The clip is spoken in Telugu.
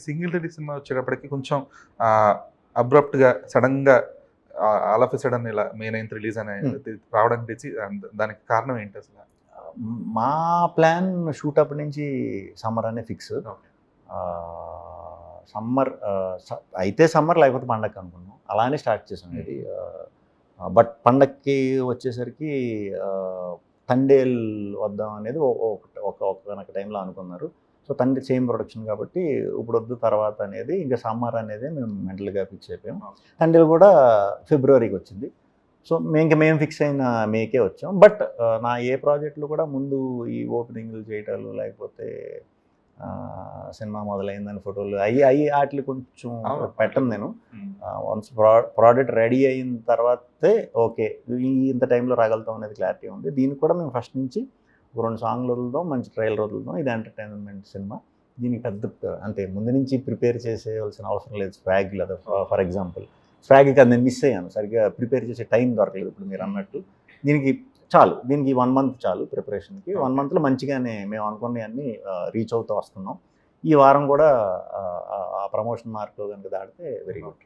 సింగిల్ రిలీజ్ సినిమా వచ్చేటప్పటికి కొంచెం అబ్రప్ట్‌గా సడెన్‌గా ఆల్ ఆఫ్ ఎ సడెన్ ఇలా మే 9థ్ రిలీజ్ అనేది రావడానికి దానికి కారణం ఏంటి అసల? మా ప్లాన్ షూట్ అప్పటి నుంచి సమ్మర్ అనే ఫిక్స్. ఓకే. సమ్మర్ అయితే సమ్మర్ లేకపోతే పండగకి అనుకున్నాం. అలానే స్టార్ట్ చేసాం ఇది. బట్ పండగకి వచ్చేసరికి తండేల్ వద్దాం అనేది ఒక టైంలో అనుకున్నారు. సో తండ్రి సేమ్ ప్రొడక్షన్ కాబట్టి ఇప్పుడు వద్దు తర్వాత అనేది ఇంకా సమ్మర్ అనేది మేము మెంటల్గా ఫిక్స్ అయిపోయాం. తండేల్ కూడా ఫిబ్రవరికి వచ్చింది. సో మేము ఫిక్స్ అయిన మేకే వచ్చాం. బట్ నా ఏ ప్రాజెక్టులు కూడా ముందు ఈ ఓపెనింగ్లు చేయటాలు లేకపోతే సినిమా మొదలైందని ఫోటోలు వాటిని కొంచెం పెట్టను నేను. వన్స్ ప్రోడక్ట్ రెడీ అయిన తర్వాతే ఓకే ఇంత టైంలో రాగలుగుతాం అనేది క్లారిటీ ఉంది. దీనికి కూడా మేము ఫస్ట్ నుంచి 2 సాంగ్లు వదులుదాం, మంచి ట్రైలర్ వదులుదాం, ఇది ఎంటర్టైన్మెంట్ సినిమా, దీనికి పెద్ద అంతే ముందు నుంచి ప్రిపేర్ చేసేయాల్సిన అవసరం లేదు. స్వాగ్ లేదా ఫర్ ఎగ్జాంపుల్ స్వాగ్కి అది నేను మిస్ అయ్యాను, సరిగ్గా ప్రిపేర్ చేసే టైం దొరకలేదు. ఇప్పుడు మీరు అన్నట్టు దీనికి చాలు, దీనికి 1 మంత్ చాలు ప్రిపరేషన్కి. 1 మంత్లో మంచిగానే మేము అనుకున్నవన్నీ రీచ్ అవుతూ వస్తున్నాం. ఈ వారం కూడా ఆ ప్రమోషన్ మార్క్లో కనుక దాటితే వెరీ గుడ్.